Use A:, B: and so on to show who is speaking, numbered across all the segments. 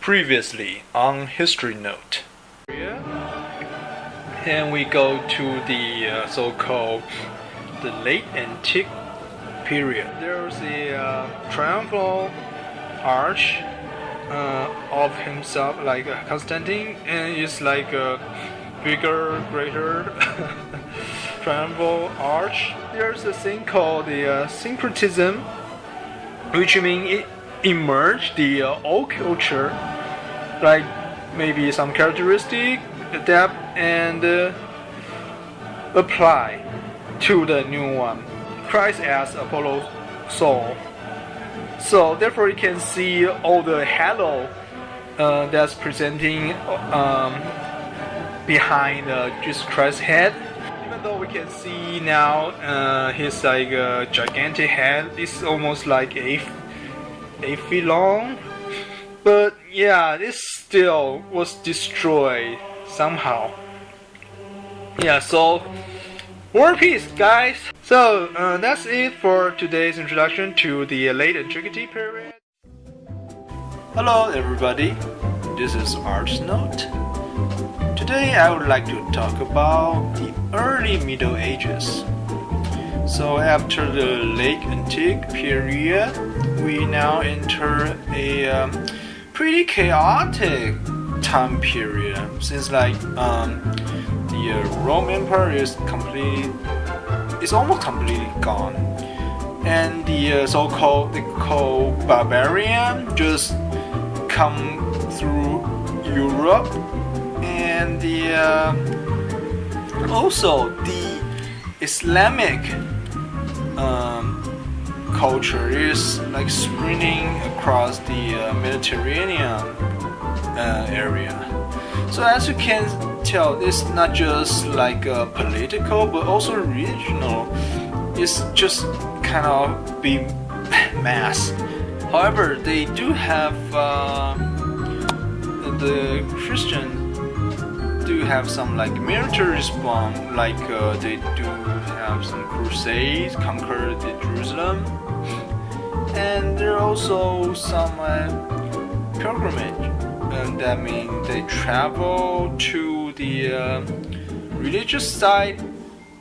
A: Previously on History Note. And we go to the so-called the late antique period. There's a triumphal arch of himself, like Constantine, and it's like a bigger, greater triumphal arch. There's a thing called the syncretism, which means it emerged the old culture, like maybe some characteristic, adapt and apply to the new one. Christ as Apollo's soul. So therefore you can see all the halo that's presenting behind Jesus Christ's head. Even though we can see now his like gigantic head, it's almost like 8 feet long. But yeah, this still was destroyed somehow. Yeah, so war and peace, guys. So that's it for today's introduction to the late antiquity period. Hello everybody, this is Arts Note. Today I would like to talk about the early Middle Ages. So after the late antique period, we now enter a pretty chaotic time period, since like the Roman Empire is almost completely gone, and the so-called barbarian just come through Europe, and also the Islamic culture is like spreading across the Mediterranean area. So as you can tell, it's not just like political but also regional. It's just kind of big mass. However, they do have the Christians do have some like military response, like they do have some crusades, conquer the Jerusalem, and there are also some pilgrimage, and that means they travel to the religious site,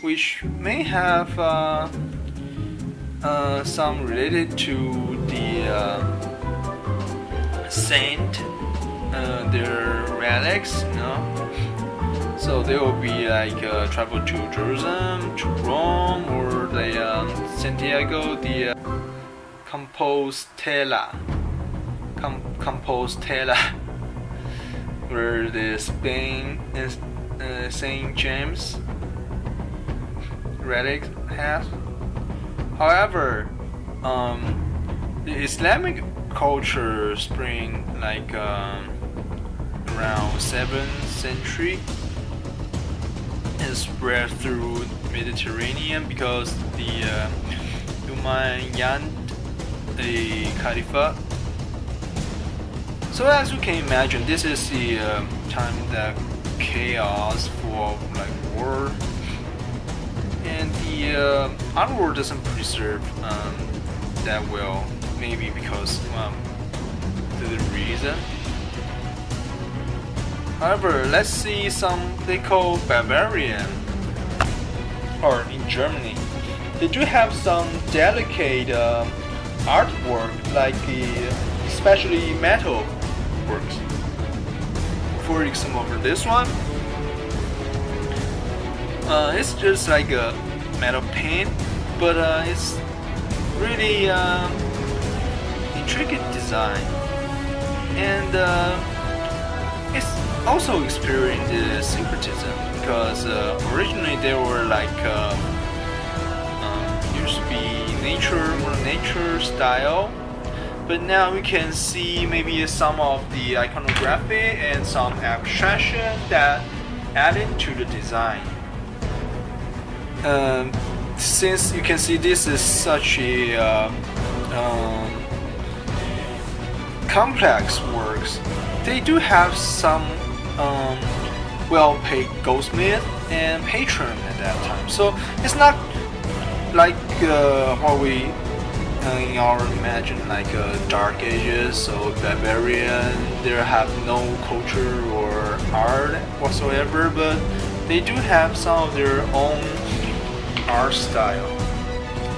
A: which may have some related to the saint, their relics, you know. So they will be like travel to Jerusalem, to Rome, or the Santiago de Compostela, where the Spain is Saint James relic has. However, the Islamic culture spring like around 7th century. Spread through Mediterranean because the Umayyad Caliphate. So as you can imagine, this is the time that chaos for like war, and the art world doesn't preserve that well. Maybe because the reason. However, let's see some they call barbarian, or in Germany, they do have some delicate artwork, like especially metal works. For example, this one, it's just like a metal paint, but it's really intricate design, and it's also experienced the syncretism, because originally they were like used to be nature style, but now we can see maybe some of the iconography and some abstraction that added to the design. Since you can see this is such a complex works, they do have some well-paid goldsmith and patron at that time. So it's not like what we in our imagine like dark ages or barbarian they have no culture or art whatsoever, but they do have some of their own art style.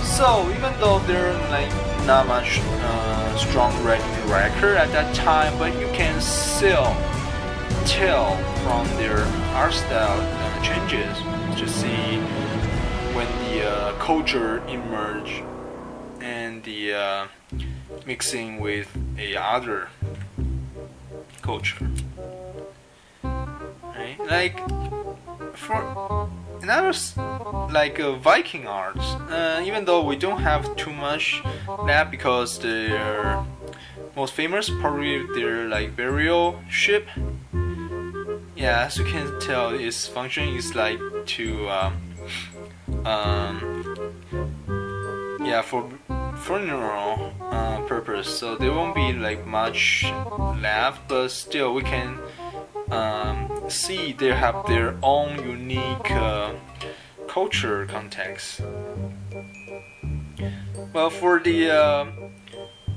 A: So even though they're like not much strong writing record at that time, but you can still tell from their art style changes to see when the culture emerge and the mixing with a other culture, right? Like for another like Viking arts, even though we don't have too much that because they're most famous probably their like burial ship. Yeah, as you can tell, its function is like to for funeral purpose. So there won't be like much left, but still we can see they have their own unique culture context. Well, for the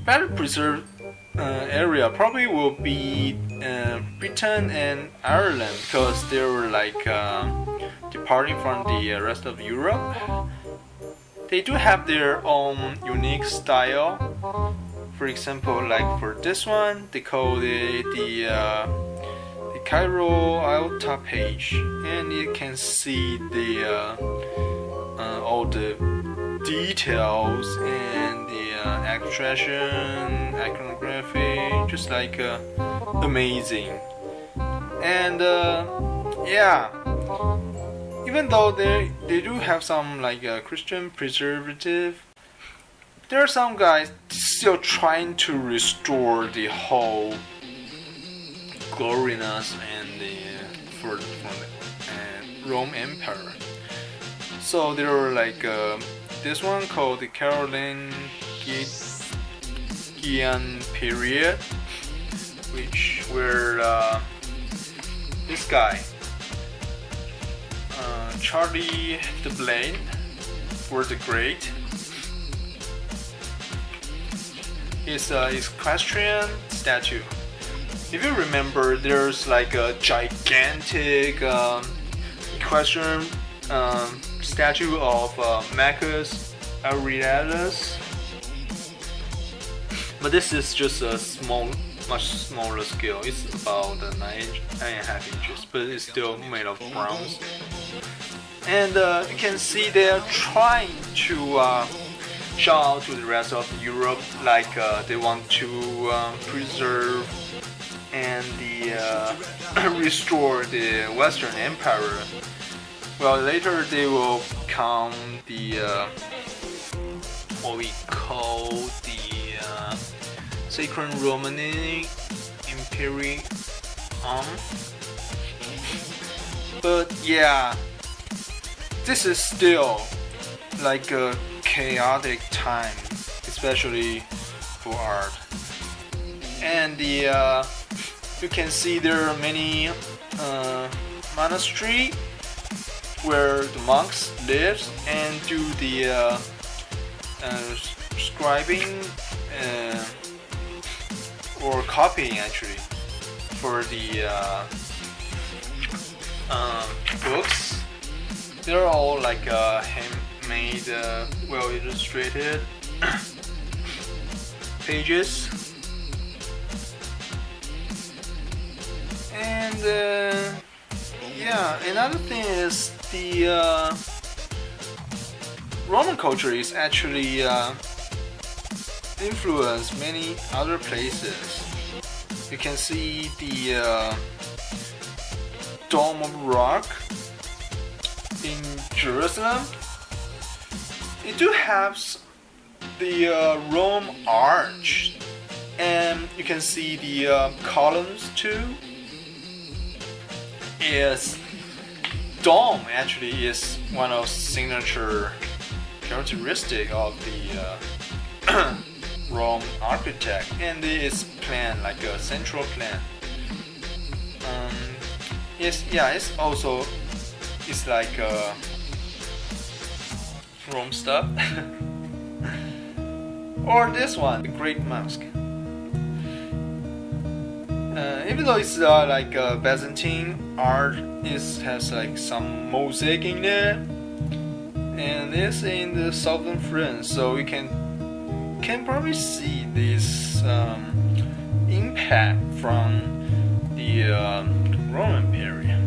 A: better preserved area probably will be Britain and Ireland because they were like departing from the rest of Europe. They do have their own unique style. For example, like for this one, they call it the Cairo Alta page, and you can see the all the details and the abstraction, iconography, just like amazing. And even though they do have some like Christian preservative, there are some guys still trying to restore the whole gloriness and the from the Rome Empire. So there are like this one called the Carolingian period, which were this guy, Charlie the Blade, for the Great. It's a equestrian statue. If you remember, there's like a gigantic equestrian statue of Marcus Aurelius, but this is just a much smaller scale. It's about 9.5 inches, but it's still made of bronze. And you can see they're trying to shout out to the rest of Europe, like they want to preserve and restore the Western Empire. Well, later they will become the what we call the Sacred Roman Imperium. But yeah, this is still like a chaotic time, especially for art. And you can see there are many monasteries where the monks live and do the scribing or copying actually for the books. They're all like handmade, well illustrated pages. And another thing is the Roman culture is actually influenced many other places. You can see the Dome of Rock in Jerusalem. They do have the Rome Arch, and you can see the columns too. Is dome actually is one of signature characteristic of the Rome architect, and it's plan like a central plan. It's also it's like Rome stuff. Or this one, the Great Mosque. even though it's like Byzantine art, it has like some mosaic in there, and it's in the southern France, so you can probably see this impact from the Roman period.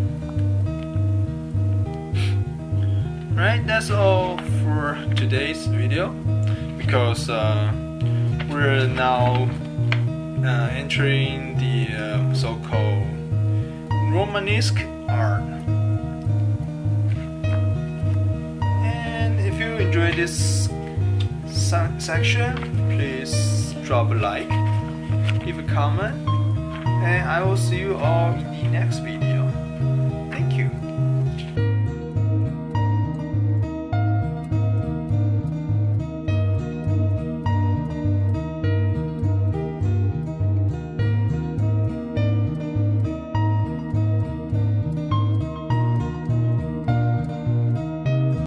A: Right, that's all for today's video, because we're now entering the so-called Romanesque art. And if you enjoyed this section, please drop a like, leave a comment, and I will see you all in the next video.